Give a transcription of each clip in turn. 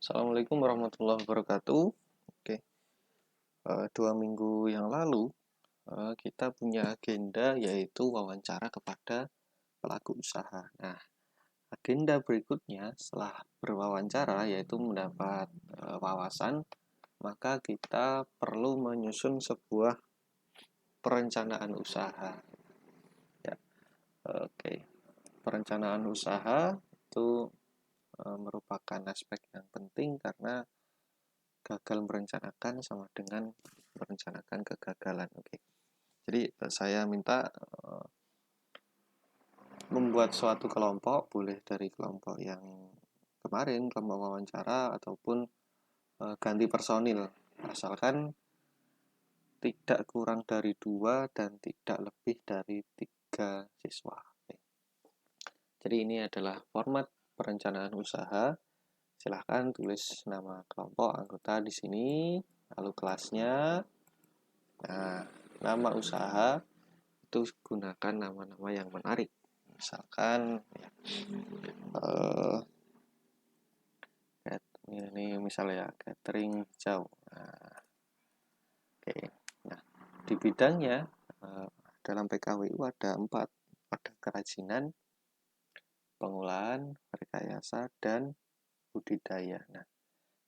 Assalamualaikum warahmatullahi wabarakatuh. Oke, 2 minggu yang lalu kita punya agenda yaitu wawancara kepada pelaku usaha. Nah, agenda berikutnya setelah berwawancara yaitu mendapat wawasan, maka kita perlu menyusun sebuah perencanaan usaha. Ya, oke. Perencanaan usaha itu merupakan aspek yang penting karena gagal merencanakan sama dengan merencanakan kegagalan. Oke. Jadi saya minta membuat suatu kelompok, boleh dari kelompok yang kemarin, kelompok wawancara, ataupun ganti personil. Asalkan tidak kurang dari 2 dan tidak lebih dari 3 siswa. Oke. Jadi ini adalah format perencanaan usaha. Silahkan tulis nama kelompok anggota di sini, lalu kelasnya. Nah, nama usaha itu gunakan nama-nama yang menarik. Misalkan ya, ini misalnya catering hijau. Nah, oke. Nah, di bidangnya dalam PKWU ada 4, ada kerajinan, pengolahan, rekayasa, dan budidaya. Nah,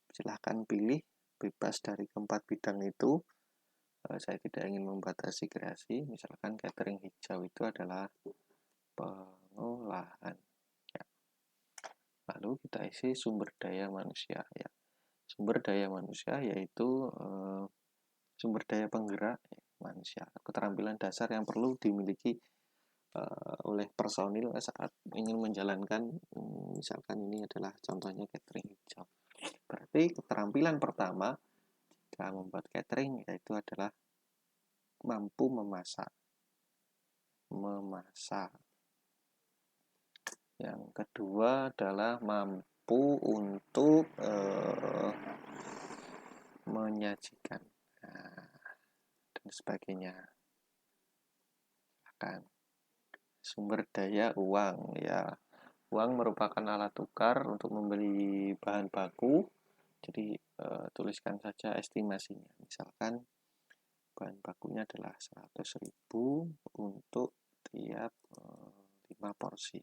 silahkan pilih bebas dari keempat bidang itu. Saya tidak ingin membatasi kreasi. Misalkan catering hijau itu adalah pengolahan. Ya. Lalu kita isi sumber daya manusia. Ya. Sumber daya manusia yaitu sumber daya penggerak manusia, keterampilan dasar yang perlu dimiliki oleh personil saat ingin menjalankan, misalkan ini adalah contohnya catering hijau. Berarti keterampilan pertama jika membuat catering yaitu adalah mampu memasak. Yang kedua adalah mampu untuk menyajikan dan sebagainya. Akan sumber daya uang, ya, uang merupakan alat tukar untuk membeli bahan baku. Jadi tuliskan saja estimasinya. Misalkan bahan bakunya adalah 100.000 untuk tiap 5 porsi.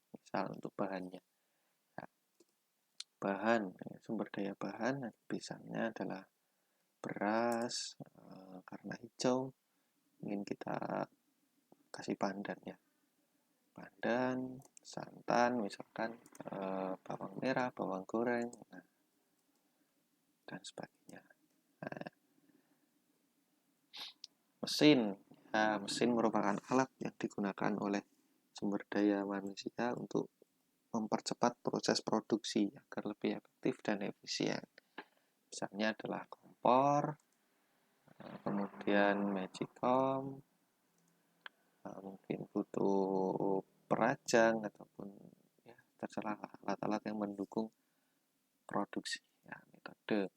Misal untuk bahannya. Nah, bahan, sumber daya bahan misalnya adalah beras, karena hijau ingin kita kasih pandan ya. Pandan, santan, misalkan bawang merah, bawang goreng, dan sebagainya. Nah, mesin, ya, mesin merupakan alat yang digunakan oleh sumber daya manusia untuk mempercepat proses produksi agar lebih efektif dan efisien. Misalnya adalah kompor, kemudian magicom, mungkin butuh perajang ataupun ya terserah alat-alat yang mendukung produksi. Ya, metode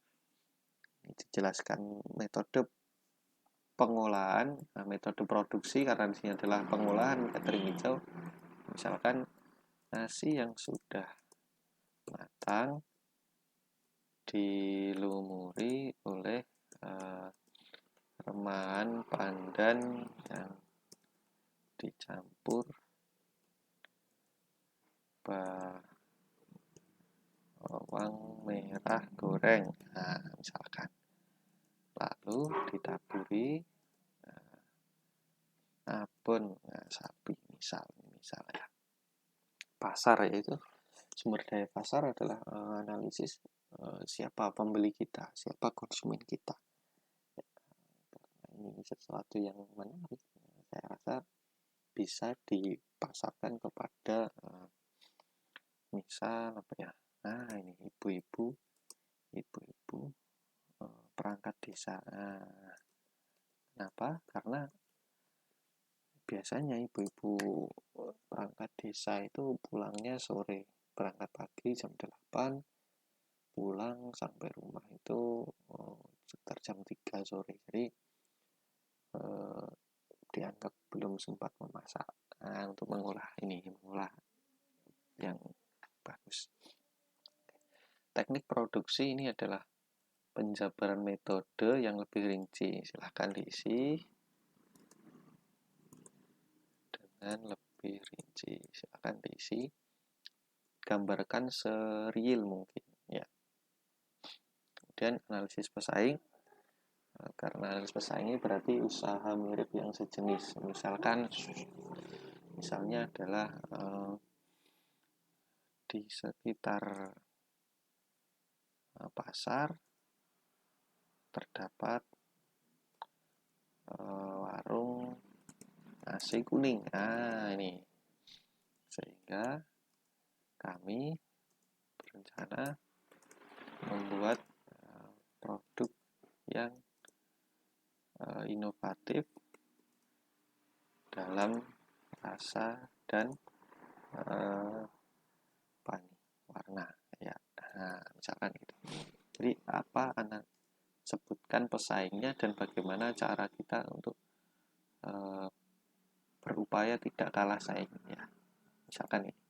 ini dijelaskan metode pengolahan, metode produksi karena di sini adalah pengolahan catering hijau. Misalkan nasi yang sudah matang dilumuri oleh remahan pandan yang dicampur bawang merah goreng, nah misalkan, lalu ditaburi abon sapi misalnya. Pasar yaitu sumber daya pasar adalah analisis siapa pembeli kita, siapa konsumen kita. Ini sesuatu yang menarik, saya rasa bisa dipasarkan kepada misal apa ya, ini ibu-ibu perangkat desa. Kenapa? Karena biasanya ibu-ibu perangkat desa itu pulangnya sore, berangkat pagi jam 8, pulang sampai rumah itu sekitar jam 3 sore. Jadi dianggap belum sempat memasak. Untuk mengolah yang bagus. teknik produksi ini adalah penjabaran metode yang lebih rinci. Silahkan diisi dengan lebih rinci. Silahkan diisi. Gambarkan sereal mungkin. Ya. Kemudian analisis pesaing. Karena analisis pesaing ini berarti usaha mirip yang sejenis. Misalnya adalah di sekitar pasar terdapat warung nasi kuning. Nah, ini. Sehingga kami berencana membuat produk yang inovatif dalam rasa dan warna, ya. Nah, misalkan gitu. Jadi apa sebutkan pesaingnya dan bagaimana cara kita untuk berupaya tidak kalah saingnya. Misalkan ini.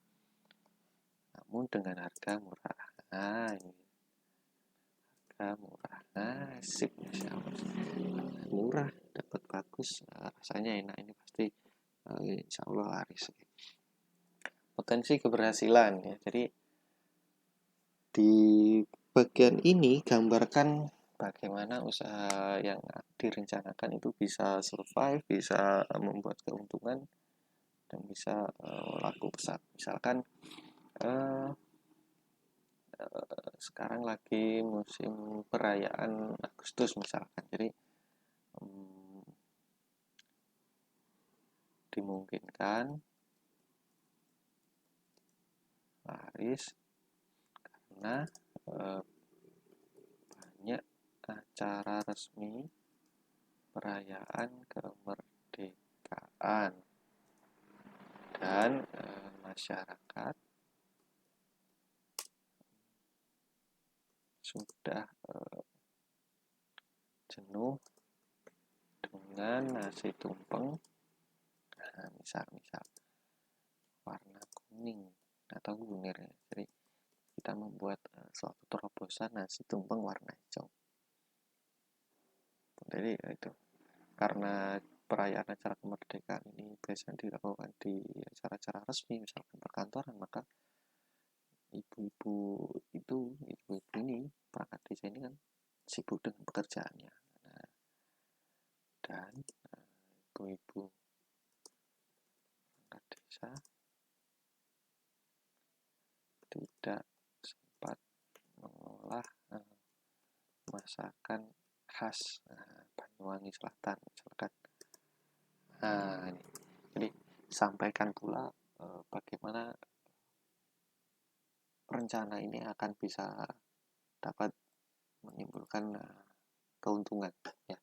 Namun dengan harga murah. Nah, ini. Harga murah. Nah, sip. Murah, dapat bagus, rasanya enak, ini pasti insya Allah laris. Potensi keberhasilan, ya. Jadi di bagian ini gambarkan bagaimana usaha yang direncanakan itu bisa survive, bisa membuat keuntungan, dan bisa laku besar. Misalkan sekarang lagi musim perayaan Agustus misalkan, jadi dimungkinkan laris karena banyak acara resmi perayaan kemerdekaan dan masyarakat sudah jenuh dengan nasi tumpeng. Nah, misal warna kuning atau kunir, ya. Jadi kita membuat suatu terobosan nasi tumpeng warna hijau. Jadi itu karena perayaan acara kemerdekaan ini biasanya dilakukan di acara-acara resmi, misalkan perkantoran, maka ibu-ibu ini perangkat desa ini kan sibuk dengan pekerjaannya. Nah, dan ibu-ibu perangkat desa tidak sempat mengolah masakan khas Banyuwangi Selatan misalkan. Nah, ini. Jadi sampaikan pula bagaimana rencana ini akan bisa dapat menimbulkan keuntungan, ya.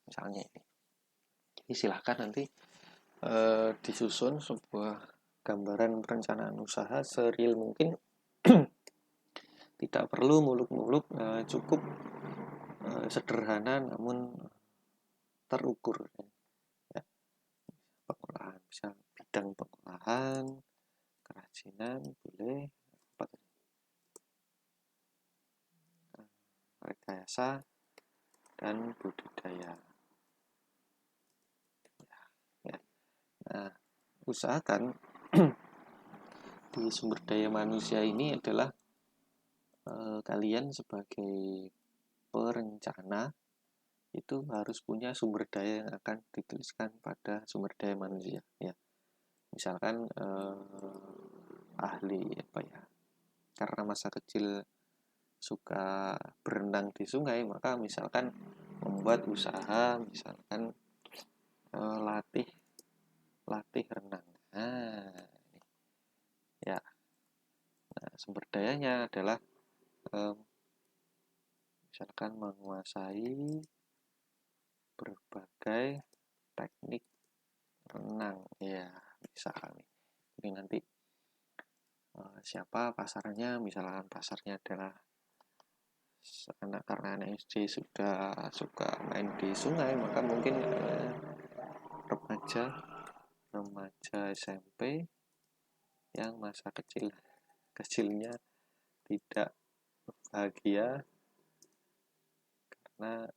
Misalnya ini. Jadi silahkan nanti disusun sebuah gambaran perencanaan usaha sereal mungkin. Tidak perlu muluk-muluk, cukup sederhana namun terukur, ya. Pengolahan, bisa bidang pengolahan, kerajinan, boleh rekayasa dan budidaya. Ya. Nah, usahakan di sumber daya manusia ini adalah kalian sebagai perencana itu harus punya sumber daya yang akan dituliskan pada sumber daya manusia, ya. Misalkan ahli apa ya, karena masa kecil suka berenang di sungai, maka misalkan membuat usaha misalkan latih renang. Nah, ya. Nah, sumber dayanya adalah misalkan menguasai berbagai teknik renang, ya, misalkan. Jadi nanti siapa pasarnya, misalkan pasarnya adalah karena anak SD sudah suka main di sungai, maka mungkin remaja SMP yang masa kecilnya tidak bahagia karena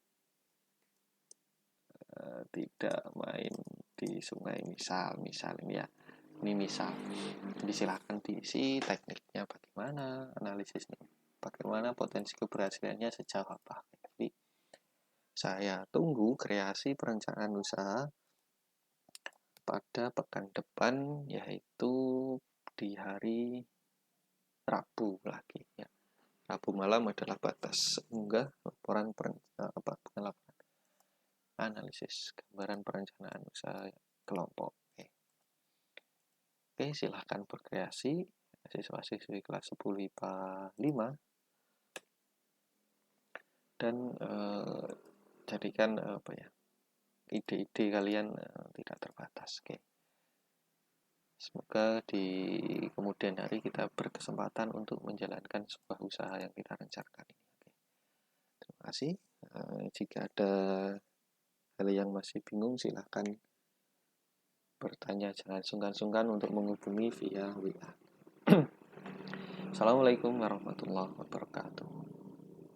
tidak main di sungai, misal ini ya, ini misal. Jadi silahkan diisi tekniknya bagaimana, analisisnya bagaimana, potensi keberhasilannya sejauh apa. Jadi saya tunggu kreasi perencanaan usaha pada pekan depan, yaitu di hari Rabu lagi ya. Rabu malam adalah batas unggah laporan analisis gambaran perencanaan usaha kelompok. Oke, silahkan berkreasi siswa-siswi kelas 10 IPA 5 dan jadikan ide-ide kalian tidak terbatas. Oke. Semoga di kemudian hari kita berkesempatan untuk menjalankan sebuah usaha yang kita rencanakan ini. Oke. Terima kasih. Jika ada hal yang masih bingung, silahkan bertanya, jangan sungkan-sungkan untuk menghubungi via WA. Assalamualaikum warahmatullahi wabarakatuh.